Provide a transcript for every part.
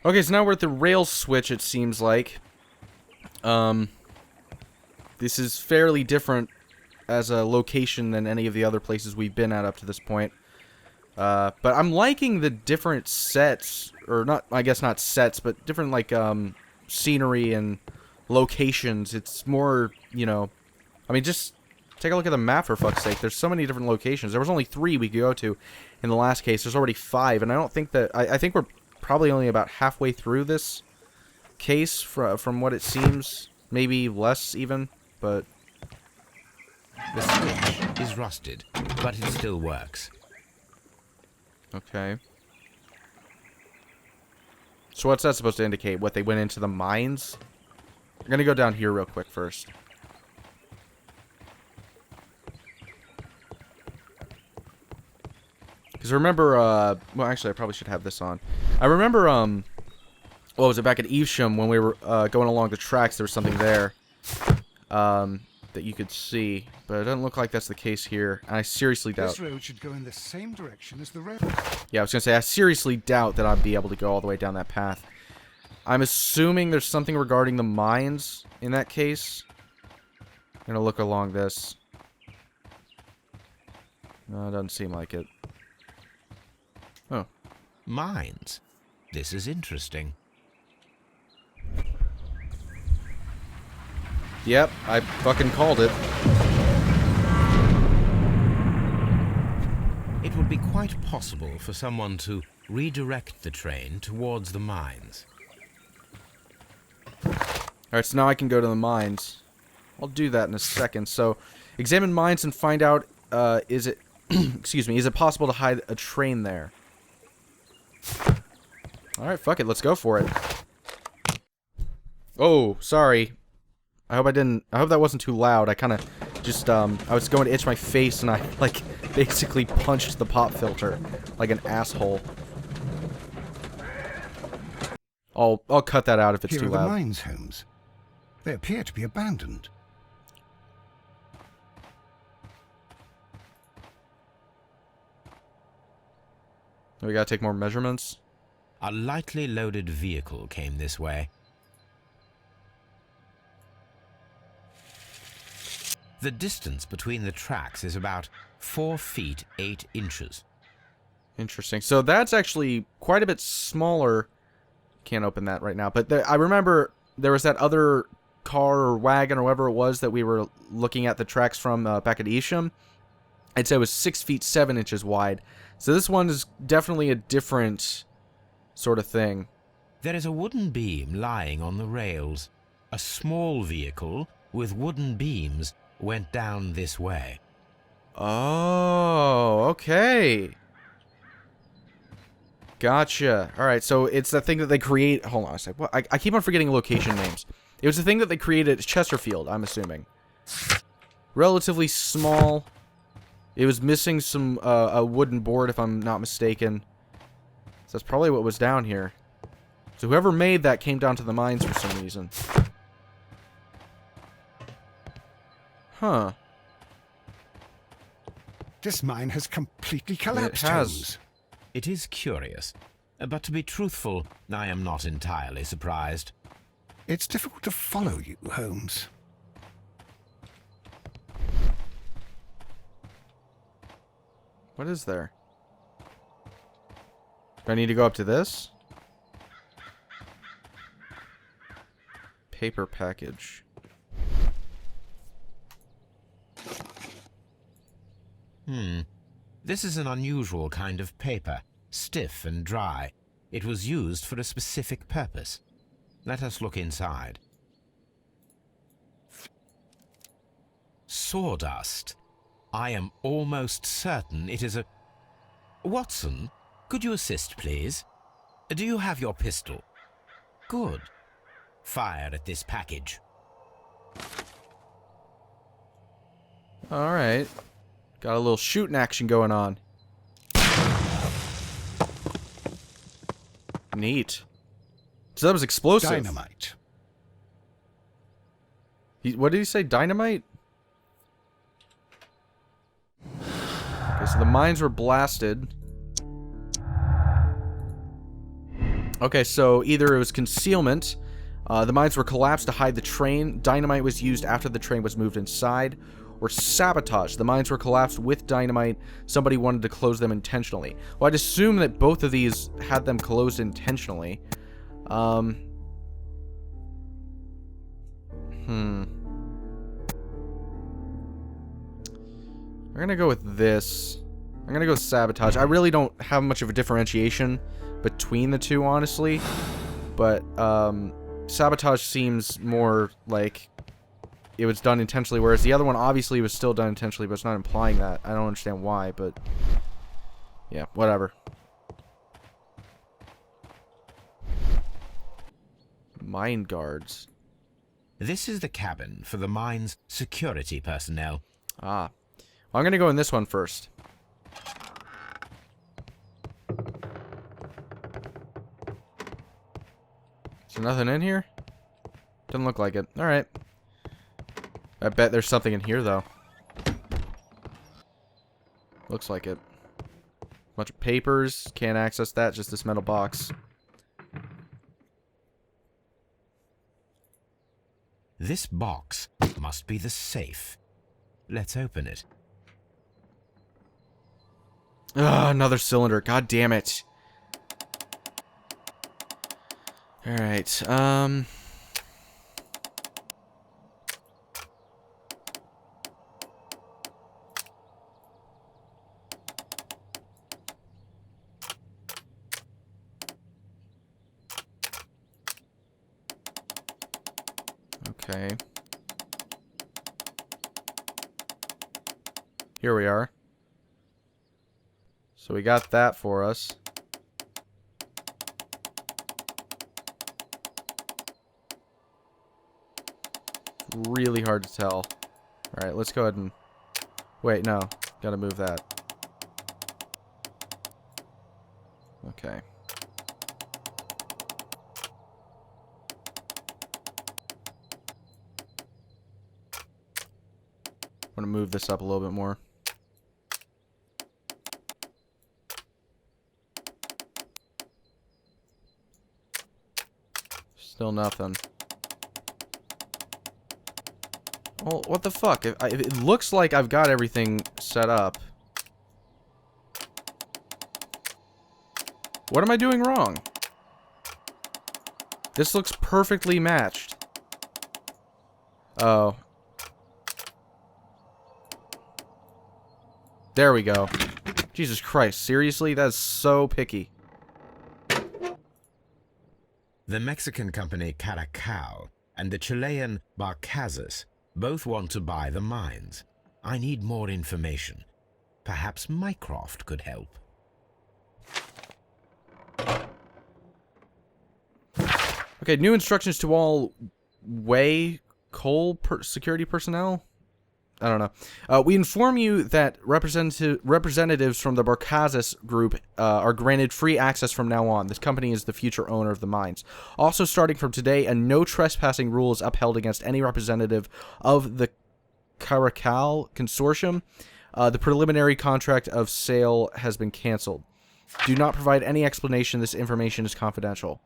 Okay, so now we're at the rail switch, it seems like. This is fairly different as a location than any of the other places we've been at up to this point. But I'm liking the different sets, or not, I guess not sets, but different, like, scenery and locations. It's more, you know, I mean, just take a look at the map, for fuck's sake. There's so many different locations. There was only 3 we could go to in the last case. There's already 5, and I don't think that, I think we're probably only about halfway through this case from what it seems. Maybe less, even, but... The switch is rusted, but it still works. Okay. So what's that supposed to indicate? What, they went into the mines? I'm gonna go down here real quick first. Because remember, well, actually, I probably should have this on. I remember, what was it, back at Evesham, when we were going along the tracks, there was something there that you could see. But it doesn't look like that's the case here. And I seriously doubt... This road should go in the same direction as the road. Yeah, I was going to say, I seriously doubt that I'd be able to go all the way down that path. I'm assuming there's something regarding the mines in that case. I'm going to look along this. No, it doesn't seem like it. Oh. Mines? This is interesting. Yep, I fucking called it. It would be quite possible for someone to redirect the train towards the mines. Alright, so now I can go to the mines. I'll do that in a second. So, examine mines and find out, is it... excuse me, is it possible to hide a train there? Alright, fuck it, let's go for it. Oh, sorry. I hope that wasn't too loud. I kind of just, I was going to itch my face and I, like, basically punched the pop filter like an asshole. I'll cut that out if it's Here too are the loud. mines, Holmes. They appear to be abandoned. We gotta take more measurements. A lightly loaded vehicle came this way. The distance between the tracks is about 4 feet 8 inches. Interesting. So that's actually quite a bit smaller. Can't open that right now. But I remember there was that other car or wagon or whatever it was that we were looking at the tracks from back at Evesham. I'd say it was 6 feet 7 inches wide. So this one is definitely a different sort of thing. There is a wooden beam lying on the rails. A small vehicle with wooden beams went down this way. Oh, okay. Gotcha. Alright, so it's the thing that they create... Hold on a sec. What? I keep on forgetting location names. It was the thing that they created at Chesterfield, I'm assuming. Relatively small. It was missing some a wooden board, if I'm not mistaken. So that's probably what was down here. So whoever made that came down to the mines for some reason. Huh. This mine has completely collapsed, It has. Holmes. It is curious, but to be truthful, I am not entirely surprised. It's difficult to follow you, Holmes. What is there? Do I need to go up to this? Paper package. This is an unusual kind of paper, stiff and dry. It was used for a specific purpose. Let us look inside. Sawdust. I am almost certain it is a... Watson, could you assist, please? Do you have your pistol? Good. Fire at this package. Alright. Got a little shooting action going on. Neat. So that was explosive. Dynamite. What did he say? Dynamite? Okay, so the mines were blasted. Okay, so either it was concealment, the mines were collapsed to hide the train, dynamite was used after the train was moved inside, or sabotage. The mines were collapsed with dynamite, somebody wanted to close them intentionally. Well, I'd assume that both of these had them closed intentionally. I'm gonna go with this. I'm gonna go with sabotage. I really don't have much of a differentiation between the two, honestly. But, sabotage seems more like it was done intentionally, whereas the other one obviously was still done intentionally, but it's not implying that. I don't understand why, but yeah, whatever. Mine guards. This is the cabin for the mine's security personnel. Ah. Well, I'm gonna go in this one first. Is there nothing in here? Doesn't look like it. Alright. I bet there's something in here, though. Looks like it. Bunch of papers. Can't access that, just this metal box. This box must be the safe. Let's open it. Ugh, another cylinder. God damn it. Alright, okay. Here we are. So we got that for us. Really hard to tell. Alright, let's go ahead and... Wait, no. Gotta move that. Okay. I'm gonna move this up a little bit more. Still nothing. Well, what the fuck? It looks like I've got everything set up. What am I doing wrong? This looks perfectly matched. Oh. There we go. Jesus Christ, seriously? That's so picky. The Mexican company Caracal and the Chilean Barcazas both want to buy the mines. I need more information. Perhaps Mycroft could help. Okay, new instructions to all Way coal security personnel? I don't know. We inform you that representatives from the Barcazas group are granted free access from now on. This company is the future owner of the mines. Also, starting from today, a no trespassing rule is upheld against any representative of the Caracal Consortium. The preliminary contract of sale has been canceled. Do not provide any explanation. This information is confidential.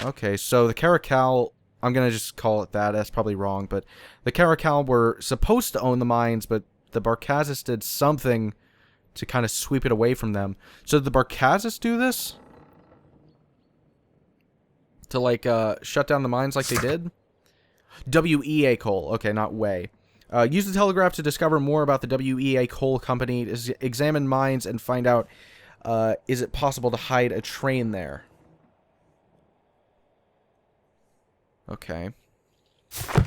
Okay, so the Caracal... I'm going to just call it that. That's probably wrong, but the Caracal were supposed to own the mines, but the Barcazas did something to kind of sweep it away from them. So did the Barcazas do this? To, like, shut down the mines like they did? WEA Coal. Okay, not Way. Use the telegraph to discover more about the WEA Coal Company, examine mines, and find out, is it possible to hide a train there? Okay. So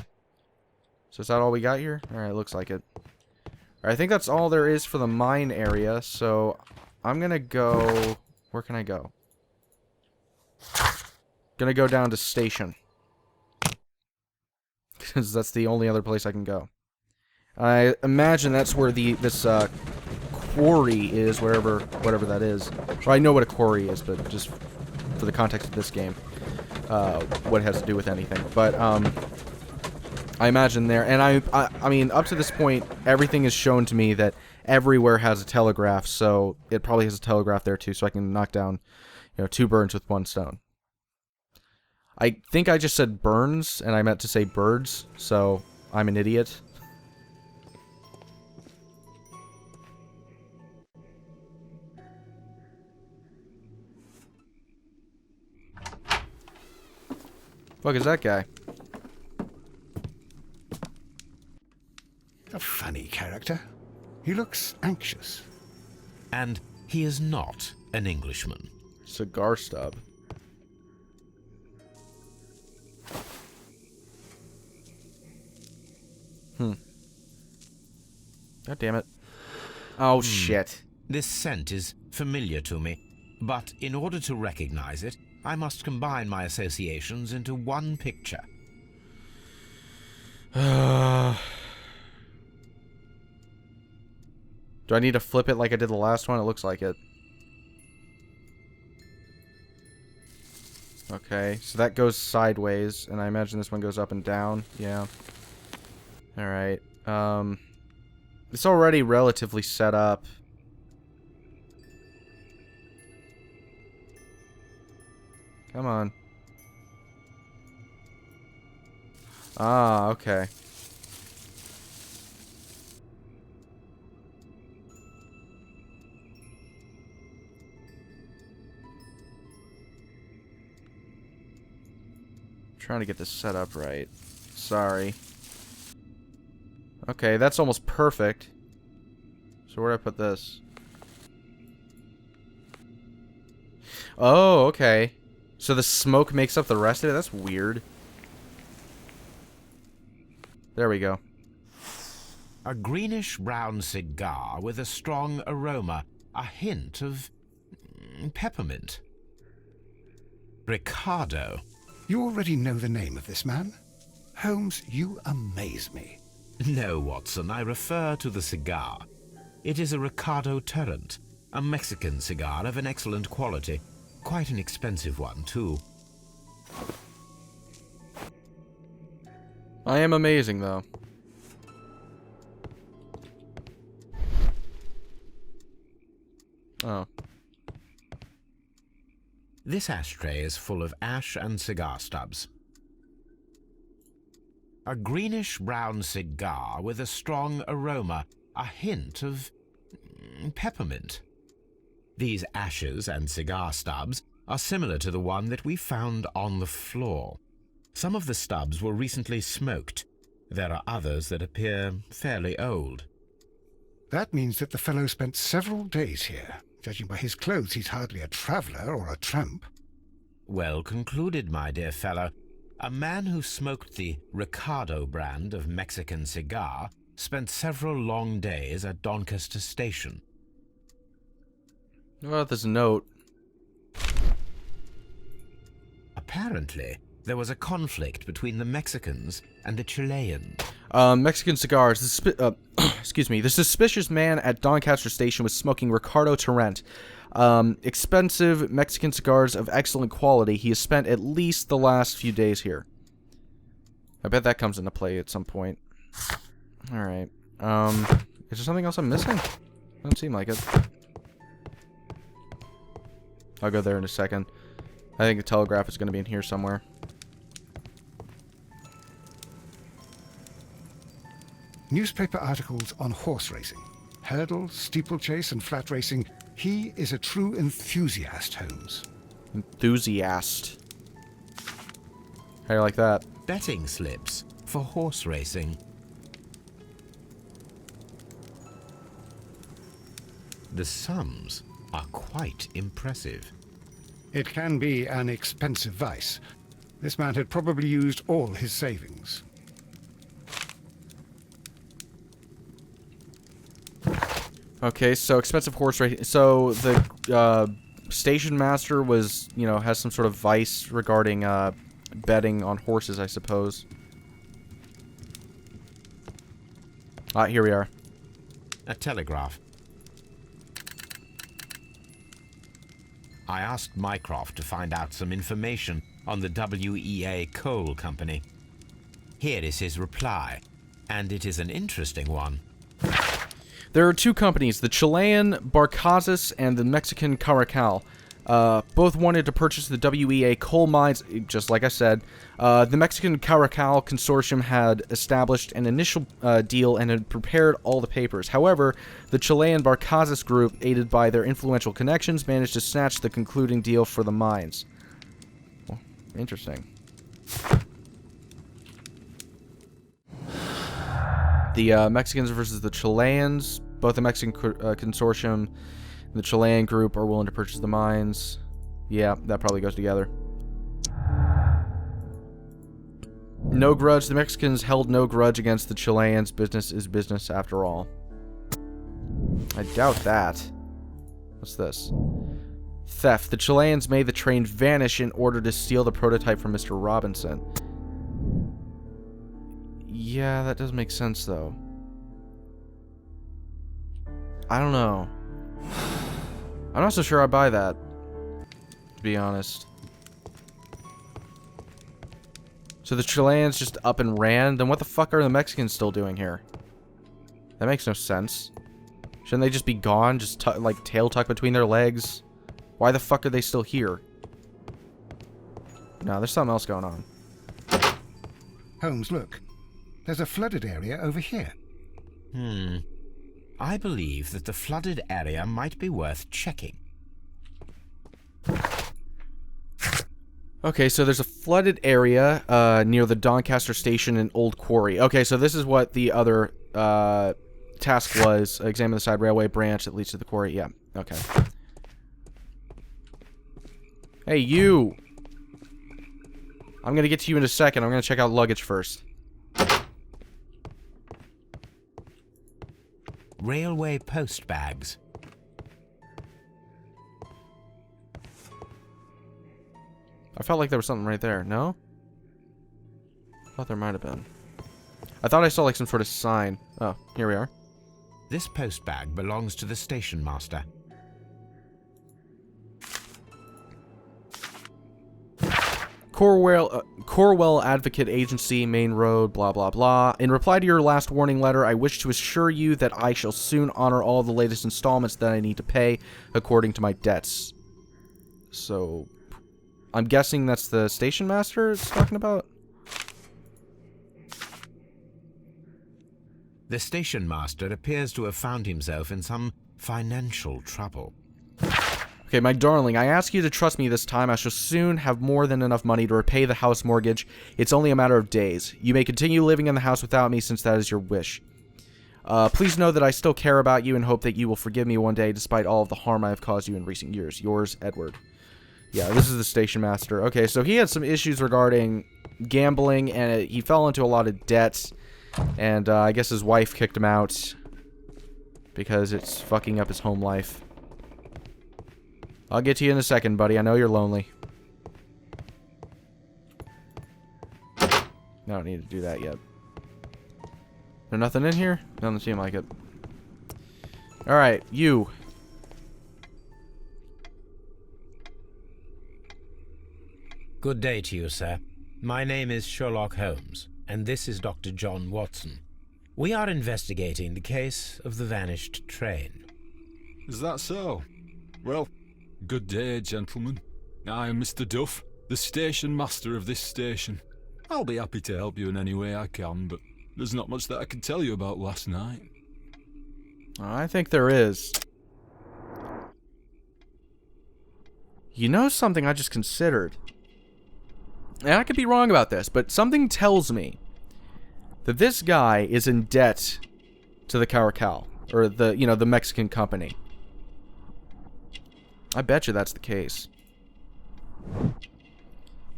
is that all we got here? Alright, looks like it. Alright, I think that's all there is for the mine area, so I'm gonna go... Where can I go? Gonna go down to station. Because that's the only other place I can go. I imagine that's where this quarry is, whatever that is. Well, I know what a quarry is, but just for the context of this game. What it has to do with anything, but I imagine there, and I mean, up to this point, everything is shown to me that everywhere has a telegraph, so it probably has a telegraph there too, so I can knock down, You know, 2 birds with 1 stone. I think I just said burns, and I meant to say birds, so I'm an idiot. Fuck is that guy? A funny character. He looks anxious. And he is not an Englishman. Cigar stub. God damn it. Oh, shit. This scent is familiar to me, but in order to recognize it, I must combine my associations into one picture. Do I need to flip it like I did the last one? It looks like it. Okay, so that goes sideways, and I imagine this one goes up and down. Yeah. Alright. It's already relatively set up. Come on. Ah, okay. Trying to get this set up right. Sorry. Okay, that's almost perfect. So where do I put this? Oh, okay. So the smoke makes up the rest of it? That's weird. There we go. A greenish-brown cigar with a strong aroma, a hint of peppermint. Ricardo. You already know the name of this man? Holmes, you amaze me. No, Watson, I refer to the cigar. It is a Ricardo Turrent, a Mexican cigar of an excellent quality. Quite an expensive one, too. I am amazing, though. Oh. This ashtray is full of ash and cigar stubs. A greenish-brown cigar with a strong aroma, a hint of peppermint. These ashes and cigar stubs are similar to the one that we found on the floor. Some of the stubs were recently smoked. There are others that appear fairly old. That means that the fellow spent several days here. Judging by his clothes, he's hardly a traveller or a tramp. Well concluded, my dear fellow. A man who smoked the Ricardo brand of Mexican cigar spent several long days at Doncaster station. What about this note? Apparently, there was a conflict between the Mexicans and the Chileans. Mexican cigars. Excuse me. The suspicious man at Doncaster station was smoking Ricardo Torrent. Expensive Mexican cigars of excellent quality. He has spent at least the last few days here. I bet that comes into play at some point. Alright. Is there something else I'm missing? Doesn't seem like it. I'll go there in a second. I think the telegraph is going to be in here somewhere. Newspaper articles on horse racing. Hurdle, steeplechase, and flat racing. He is a true enthusiast, Holmes. Enthusiast. How do you like that? Betting slips for horse racing. The sums are quite impressive. It can be an expensive vice. This man had probably used all his savings. Okay, so expensive horse racing. So the station master was, you know, has some sort of vice regarding betting on horses, I suppose. Ah, here we are. A telegraph. I asked Mycroft to find out some information on the WEA Coal Company. Here is his reply, and it is an interesting one. There are 2 companies, the Chilean Barcazas and the Mexican Caracal. Both wanted to purchase the WEA coal mines, just like I said. The Mexican Caracal Consortium had established an initial deal and had prepared all the papers. However, the Chilean Barcazas group, aided by their influential connections, managed to snatch the concluding deal for the mines. Well, interesting. The Mexicans versus the Chileans. Both the Mexican Consortium and the Chilean group are willing to purchase the mines. Yeah, that probably goes together. No grudge. The Mexicans held no grudge against the Chileans. Business is business after all. I doubt that. What's this? Theft. The Chileans made the train vanish in order to steal the prototype from Mr. Robinson. Yeah, that does make sense, though. I don't know. I'm not so sure I buy that, to be honest. So the Chileans just up and ran? Then what the fuck are the Mexicans still doing here? That makes no sense. Shouldn't they just be gone? Just, like, tail tucked between their legs? Why the fuck are they still here? No, there's something else going on. Holmes, look. There's a flooded area over here. I believe that the flooded area might be worth checking. Okay, so there's a flooded area near the Doncaster station in Old Quarry. Okay, so this is what the other task was. Examine the side railway branch that leads to the quarry. Yeah, okay. Hey, you! I'm gonna get to you in a second. I'm gonna check out luggage first. Railway post bags. I felt like there was something right there. No? I thought there might have been. I thought I saw like some sort of sign. Oh, here we are. This post bag belongs to the station master. Corwell Advocate Agency, Main Road, blah, blah, blah. In reply to your last warning letter, I wish to assure you that I shall soon honor all the latest installments that I need to pay according to my debts. So, I'm guessing that's the station master it's talking about? The station master appears to have found himself in some financial trouble. Okay, my darling, I ask you to trust me this time. I shall soon have more than enough money to repay the house mortgage. It's only a matter of days. You may continue living in the house without me since that is your wish. Please know that I still care about you and hope that you will forgive me one day despite all of the harm I have caused you in recent years. Yours, Edward. Yeah, this is the station master. Okay, so he had some issues regarding gambling and he fell into a lot of debt. And I guess his wife kicked him out because it's fucking up his home life. I'll get to you in a second, buddy. I know you're lonely. I don't need to do that yet. There nothing in here? Doesn't seem like it. Alright, you. Good day to you, sir. My name is Sherlock Holmes, and this is Dr. John Watson. We are investigating the case of the vanished train. Is that so? Well, good day, gentlemen. I am Mr. Duff, the station master of this station. I'll be happy to help you in any way I can, but there's not much that I can tell you about last night. I think there is. You know something I just considered? And I could be wrong about this, but something tells me that this guy is in debt to the Caracal, or the, you know, the Mexican company. I bet you that's the case.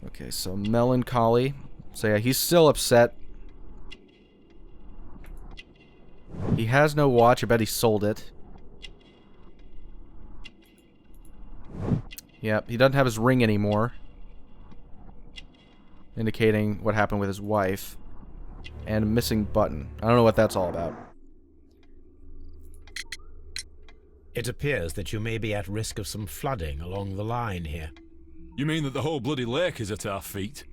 Okay, so melancholy. So yeah, he's still upset. He has no watch. I bet he sold it. Yep, he doesn't have his ring anymore. Indicating what happened with his wife. And a missing button. I don't know what that's all about. It appears that you may be at risk of some flooding along the line here. You mean that the whole bloody lake is at our feet?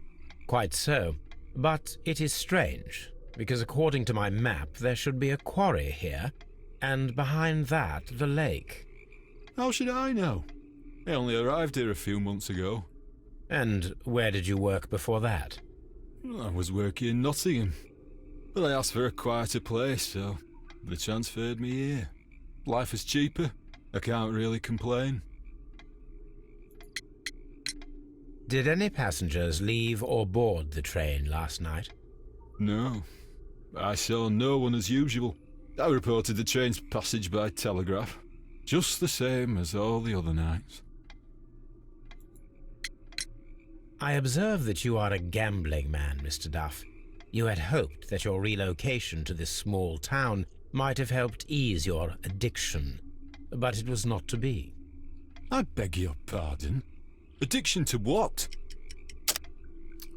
Quite so. But it is strange, because according to my map, there should be a quarry here, and behind that, the lake. How should I know? I only arrived here a few months ago. And where did you work before that? I was working in Nottingham, but I asked for a quieter place, so they transferred me here. Life is cheaper. I can't really complain. Did any passengers leave or board the train last night? No. I saw no one as usual. I reported the train's passage by telegraph, just the same as all the other nights. I observe that you are a gambling man, Mr. Duff. You had hoped that your relocation to this small town might have helped ease your addiction, but it was not to be. I beg your pardon? Addiction to what?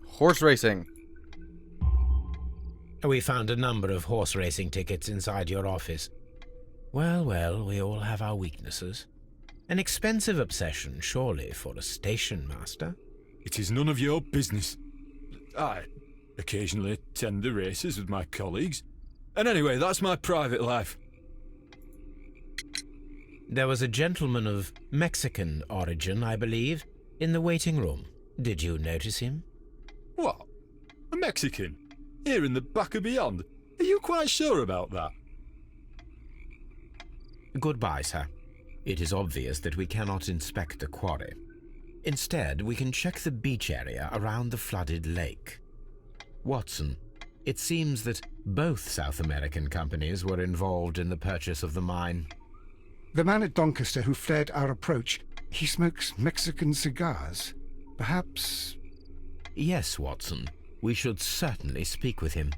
Horse racing. We found a number of horse racing tickets inside your office. Well, we all have our weaknesses. An expensive obsession, surely, for a station master. It is none of your business. I occasionally attend the races with my colleagues. And anyway, that's my private life. There was a gentleman of Mexican origin, I believe, in the waiting room. Did you notice him? What? A Mexican? Here in the back of beyond? Are you quite sure about that? Goodbye, sir. It is obvious that we cannot inspect the quarry. Instead, we can check the beach area around the flooded lake. Watson, it seems that both South American companies were involved in the purchase of the mine. The man at Doncaster who fled our approach, he smokes Mexican cigars. Perhaps... Yes, Watson. We should certainly speak with him.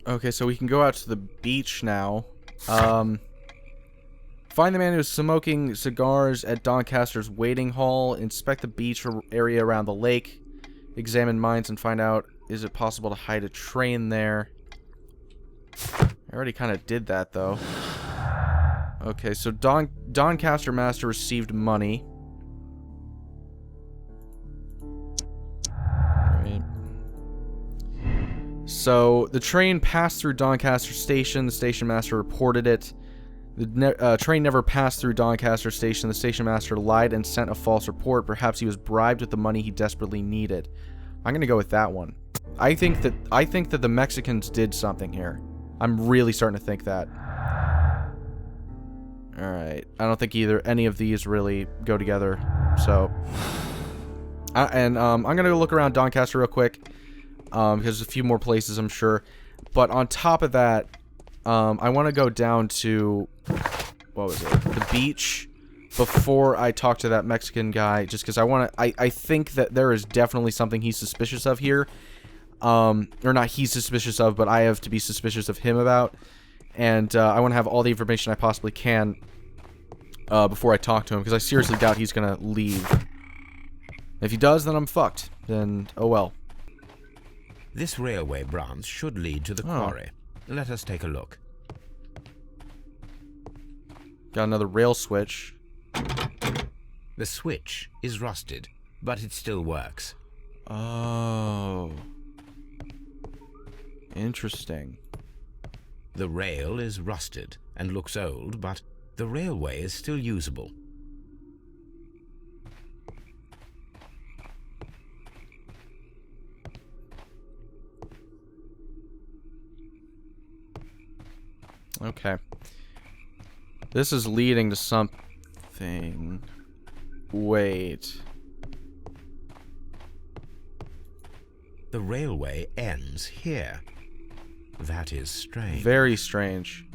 Okay, so we can go out to the beach now. Find the man who's smoking cigars at Doncaster's waiting hall. Inspect the beach area around the lake. Examine mines and find out, is it possible to hide a train there? I already kind of did that, though. Okay, so Doncaster Master received money. Right. So, the train passed through Doncaster Station. The station master reported it. The train never passed through Doncaster Station. The station master lied and sent a false report. Perhaps he was bribed with the money he desperately needed. I'm gonna go with that one. I think that the Mexicans did something here. I'm really starting to think that. All right. I don't think any of these really go together. So, I'm gonna go look around Doncaster real quick, because there's a few more places I'm sure. But on top of that, I want to go down to, what was it, the beach before I talk to that Mexican guy, just because I think that there is definitely something he's suspicious of here. Or not he's suspicious of, but I have to be suspicious of him about. And I want to have all the information I possibly can before I talk to him, because I seriously doubt he's going to leave. If he does, then I'm fucked. Then, oh well. This railway branch should lead to the quarry. Let us take a look. Got another rail switch. The switch is rusted, but it still works. Oh. Interesting. The rail is rusted and looks old, but the railway is still usable. Okay. This is leading to something. Wait. The railway ends here. That is strange. Very strange.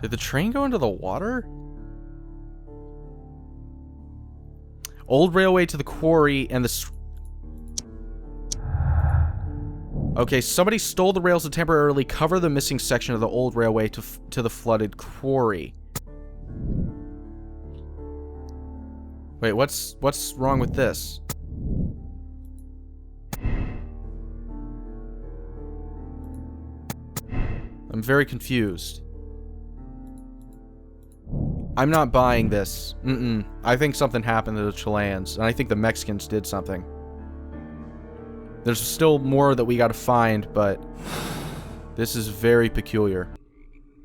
Did the train go into the water? Old railway to the quarry and the... Okay, somebody stole the rails to temporarily cover the missing section of the old railway to the flooded quarry. Wait, what's wrong with this? I'm very confused. I'm not buying this. I think something happened to the Chileans, and I think the Mexicans did something. There's still more that we gotta find, but this is very peculiar.